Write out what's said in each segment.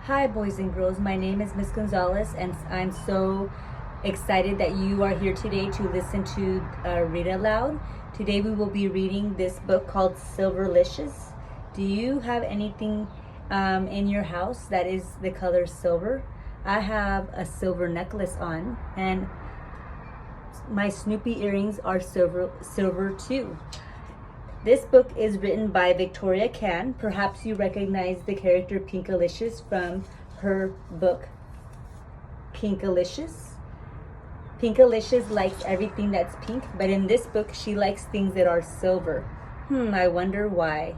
Hi, boys and girls. My name is Miss Gonzalez, and I'm so excited that you are here today to listen to Read Aloud. Today we will be reading this book called Silverlicious. Do you have anything in your house that is the color silver? I have a silver necklace on, and my Snoopy earrings are silver too. This book is written by Victoria Kann. Perhaps you recognize the character Pinkalicious from her book Pinkalicious. Pinkalicious likes everything that's pink, but in this book she likes things that are silver. I wonder why.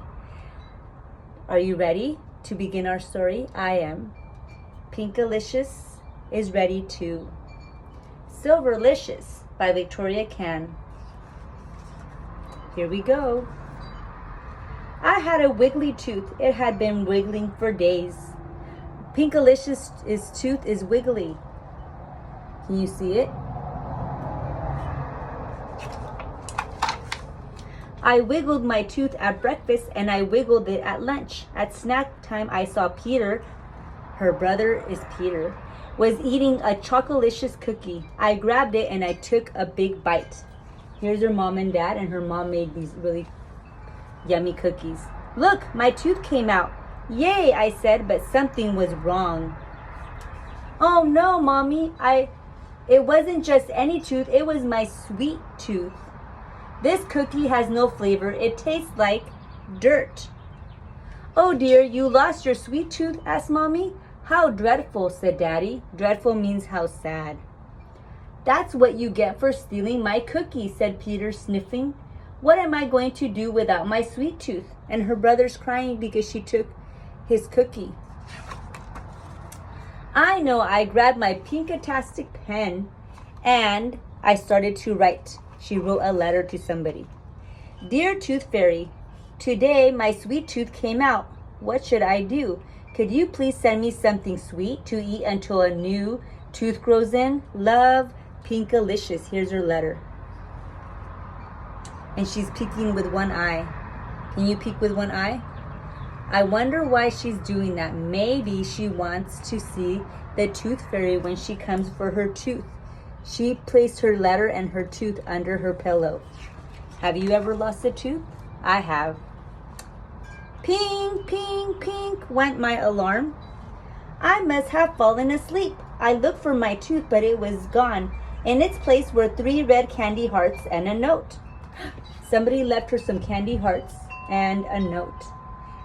Are you ready to begin our story? I am. Pinkalicious is ready too. Silverlicious by Victoria Kann. Here we go. I had a wiggly tooth. It had been wiggling for days. Pinkalicious' tooth is wiggly. Can you see it? I wiggled my tooth at breakfast and I wiggled it at lunch. At snack time, I saw Peter, her brother is Peter, was eating a Chocolicious cookie. I grabbed it and I took a big bite. Here's her mom and dad, and her mom made these really yummy cookies. Look, my tooth came out. Yay, I said, but something was wrong. Oh no, Mommy, it wasn't just any tooth, it was my sweet tooth. This cookie has no flavor, it tastes like dirt. Oh dear, you lost your sweet tooth? Asked Mommy. How dreadful, said Daddy. Dreadful means how sad. That's what you get for stealing my cookie, said Peter, sniffing. What am I going to do without my sweet tooth? And her brother's crying because she took his cookie. I know. I grabbed my pinkatastic pen and I started to write. She wrote a letter to somebody. Dear Tooth Fairy, today my sweet tooth came out. What should I do? Could you please send me something sweet to eat until a new tooth grows in? Love, Pinkalicious. Here's her letter. And she's peeking with one eye. Can you peek with one eye? I wonder why she's doing that. Maybe she wants to see the Tooth Fairy when she comes for her tooth. She placed her letter and her tooth under her pillow. Have you ever lost a tooth? I have. Ping, ping, ping went my alarm. I must have fallen asleep. I looked for my tooth, but it was gone. In its place were 3 red candy hearts and a note. Somebody left her some candy hearts and a note.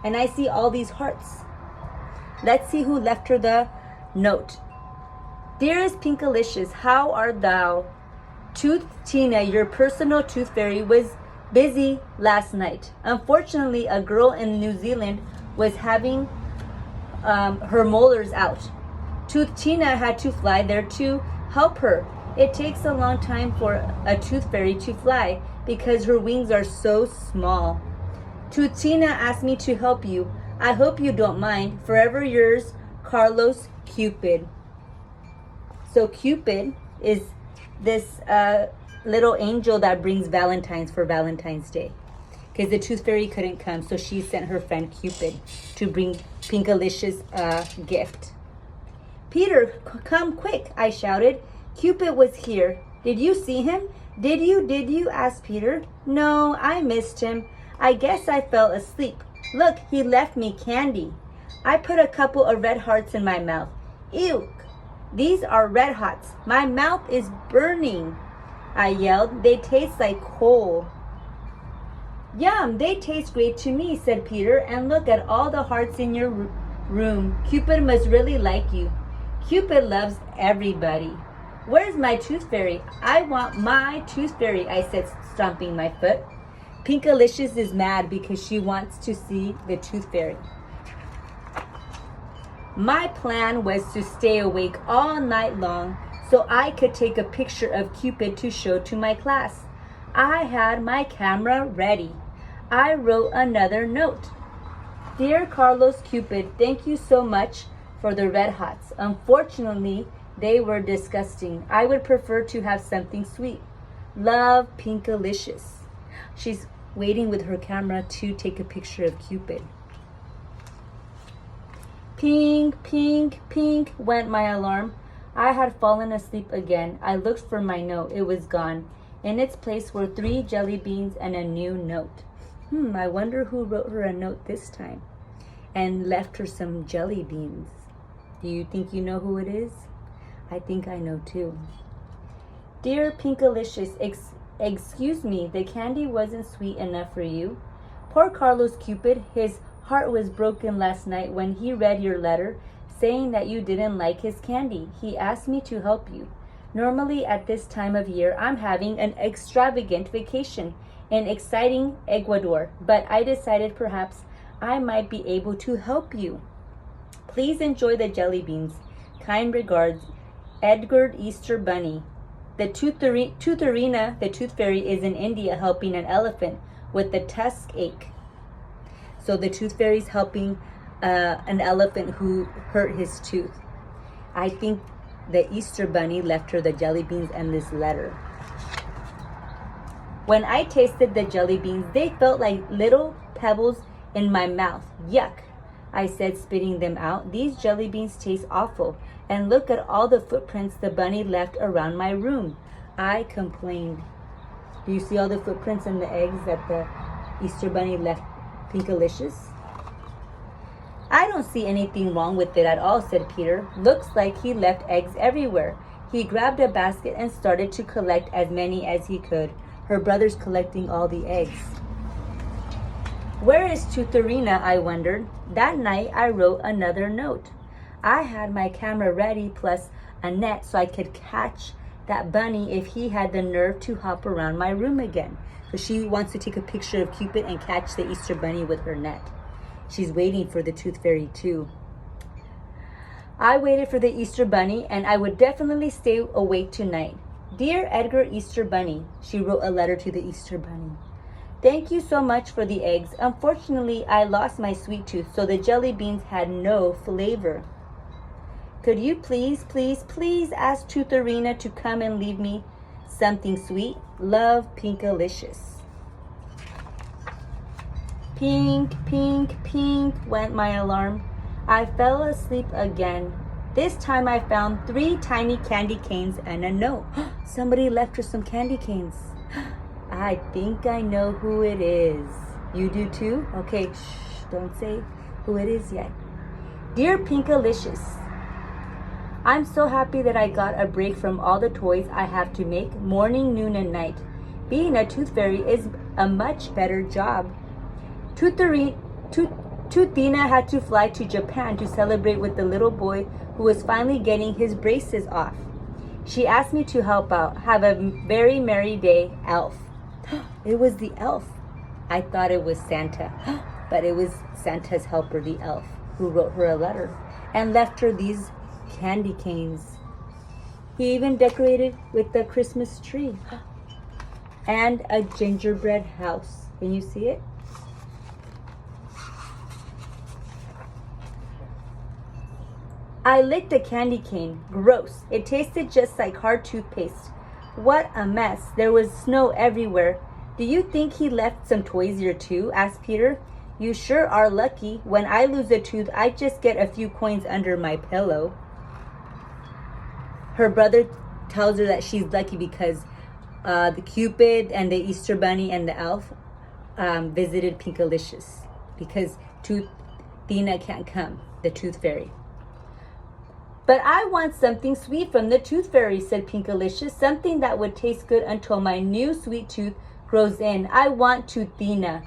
And I see all these hearts. Let's see who left her the note. Dearest Pinkalicious, how art thou? Tooth Tina, your personal tooth fairy, was busy last night. Unfortunately, a girl in New Zealand was having her molars out. Tooth Tina had to fly there to help her. It takes a long time for a tooth fairy to fly because her wings are so small. Tooth Tina asked me to help you. I hope you don't mind. Forever yours, Carlos Cupid. So Cupid is this little angel that brings Valentines for Valentine's Day. Because the tooth fairy couldn't come, so she sent her friend Cupid to bring Pinkalicious a gift. Peter, come quick, I shouted. Cupid was here. Did you see him? Did you? Asked Peter. No, I missed him. I guess I fell asleep. Look, he left me candy. I put a couple of red hearts in my mouth. Ew, these are red hots. My mouth is burning. I yelled. They taste like coal. Yum, they taste great to me, said Peter. And look at all the hearts in your room. Cupid must really like you. Cupid loves everybody. Where's my tooth fairy? I want my tooth fairy, I said, stomping my foot. Pinkalicious is mad because she wants to see the tooth fairy. My plan was to stay awake all night long so I could take a picture of Cupid to show to my class. I had my camera ready. I wrote another note. Dear Carlos Cupid, thank you so much for the red hots. Unfortunately, they were disgusting. I would prefer to have something sweet. Love, Pinkalicious. She's waiting with her camera to take a picture of Cupid. Pink, pink, pink went my alarm. I had fallen asleep again. I looked for my note. It was gone. In its place were 3 jelly beans and a new note. I wonder who wrote her a note this time and left her some jelly beans. Do you think you know who it is? I think I know too. Dear Pinkalicious, excuse me, the candy wasn't sweet enough for you. Poor Carlos Cupid, his heart was broken last night when he read your letter saying that you didn't like his candy. He asked me to help you. Normally at this time of year, I'm having an extravagant vacation in exciting Ecuador, but I decided perhaps I might be able to help you. Please enjoy the jelly beans. Kind regards, Edgar Easter Bunny. The Tootharina, the tooth fairy, is in India helping an elephant with the tusk ache. So the tooth fairy is helping an elephant who hurt his tooth. I think the Easter Bunny left her the jelly beans and this letter. When I tasted the jelly beans, they felt like little pebbles in my mouth. Yuck, I said, spitting them out. These jelly beans taste awful. And look at all the footprints the bunny left around my room. I complained. Do you see all the footprints and the eggs that the Easter Bunny left Pinkalicious? I don't see anything wrong with it at all, said Peter. Looks like he left eggs everywhere. He grabbed a basket and started to collect as many as he could. Her brother's collecting all the eggs. Where is Tootharina, I wondered. That night I wrote another note. I had my camera ready plus a net so I could catch that bunny if he had the nerve to hop around my room again. So she wants to take a picture of Cupid and catch the Easter Bunny with her net. She's waiting for the Tooth Fairy too. I waited for the Easter Bunny and I would definitely stay awake tonight. Dear Edgar Easter Bunny, she wrote a letter to the Easter Bunny. Thank you so much for the eggs. Unfortunately, I lost my sweet tooth, so the jelly beans had no flavor. Could you please ask Tootharina to come and leave me something sweet? Love, Pinkalicious. Pink, pink, pink went my alarm. I fell asleep again. This time I found 3 tiny candy canes and a note. Somebody left her some candy canes. I think I know who it is. You do too? Okay, shh, don't say who it is yet. Dear Pinkalicious, I'm so happy that I got a break from all the toys I have to make morning, noon, and night. Being a tooth fairy is a much better job. Toothina had to fly to Japan to celebrate with the little boy who was finally getting his braces off. She asked me to help out. Have a very merry day, Elf. It was the elf. I thought it was Santa, but it was Santa's helper, the elf, who wrote her a letter and left her these candy canes. He even decorated with the Christmas tree and a gingerbread house. Can you see it? I licked a candy cane. Gross. It tasted just like hard toothpaste. What a mess. There was snow everywhere. Do you think he left some toys here too? Asked Peter. You sure are lucky. When I lose a tooth, I just get a few coins under my pillow. Her brother tells her that she's lucky because the Cupid and the Easter Bunny and the elf visited Pinkalicious because Tootharina can't come, the Tooth Fairy. But I want something sweet from the Tooth Fairy, said Pinkalicious. Something that would taste good until my new sweet tooth grows in. I want Tootharina.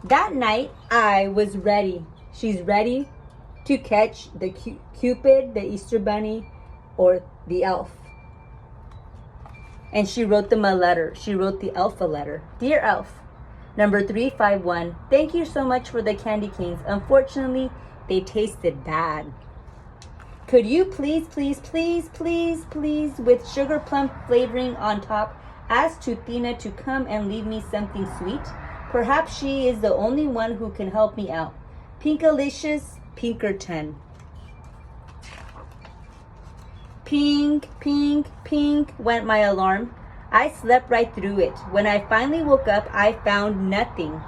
That night, I was ready. She's ready to catch the Cupid, the Easter Bunny, or the elf. And she wrote them a letter. She wrote the elf a letter. Dear Elf, number 351, thank you so much for the candy canes. Unfortunately, they tasted bad. Could you please, with sugar plum flavoring on top, ask Tootharina to come and leave me something sweet? Perhaps she is the only one who can help me out. Pinkalicious, Pinkerton. Pink, pink, pink went my alarm. I slept right through it. When I finally woke up, I found nothing.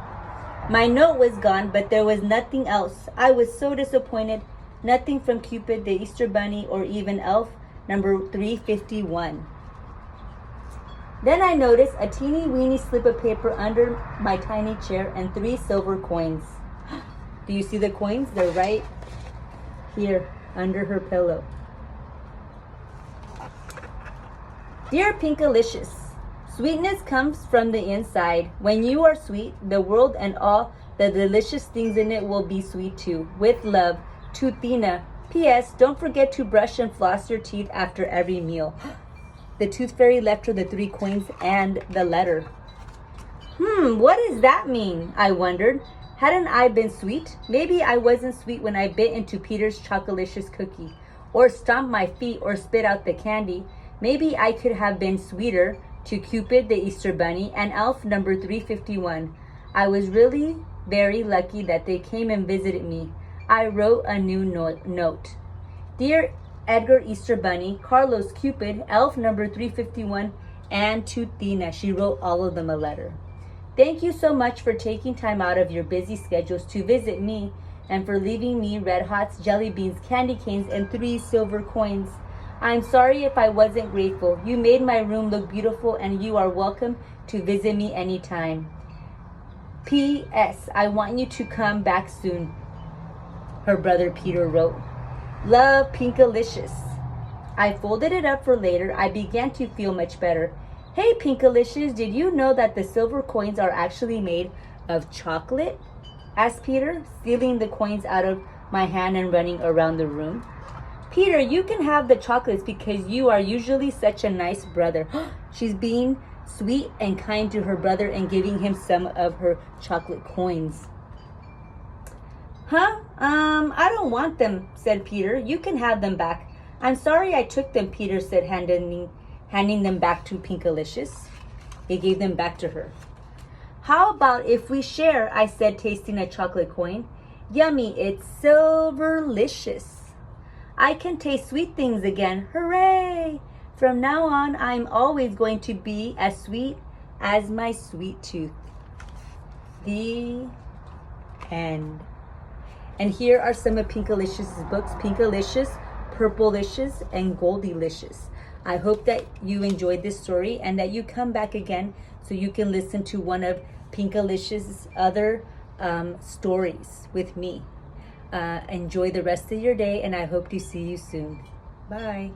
My note was gone, but there was nothing else. I was so disappointed. Nothing from Cupid, the Easter Bunny, or even Elf number 351. Then I noticed a teeny weeny slip of paper under my tiny chair and 3 silver coins. Do you see the coins? They're right here under her pillow. Dear Pinkalicious, sweetness comes from the inside. When you are sweet, the world and all the delicious things in it will be sweet too. With love, Toothina. P.S. Don't forget to brush and floss your teeth after every meal. The tooth fairy left her the 3 coins and the letter. What does that mean? I wondered. Hadn't I been sweet? Maybe I wasn't sweet when I bit into Peter's Chocolicious cookie, or stomped my feet, or spit out the candy. Maybe I could have been sweeter to Cupid, the Easter Bunny, and Elf number 351. I was really very lucky that they came and visited me. I wrote a new note. Dear Edgar Easter Bunny, Carlos Cupid, Elf number 351, and Toothina. She wrote all of them a letter. Thank you so much for taking time out of your busy schedules to visit me, and for leaving me red hots, jelly beans, candy canes, and 3 silver coins. I'm sorry if I wasn't grateful. You made my room look beautiful, and you are welcome to visit me anytime. P.S. I want you to come back soon. Her brother Peter wrote. Love, Pinkalicious. I folded it up for later. I began to feel much better. Hey, Pinkalicious, did you know that the silver coins are actually made of chocolate? Asked Peter, stealing the coins out of my hand and running around the room. Peter, you can have the chocolates because you are usually such a nice brother. She's being sweet and kind to her brother and giving him some of her chocolate coins. I don't want them, said Peter. You can have them back. I'm sorry I took them, Peter said, handing them back to Pinkalicious. He gave them back to her. How about if we share, I said, tasting a chocolate coin. Yummy, it's Silverlicious. I can taste sweet things again. Hooray! From now on, I'm always going to be as sweet as my sweet tooth. The end. And here are some of Pinkalicious's books. Pinkalicious, Purplelicious, and Goldilicious. I hope that you enjoyed this story and that you come back again so you can listen to one of Pinkalicious's other stories with me. Enjoy the rest of your day, and I hope to see you soon. Bye.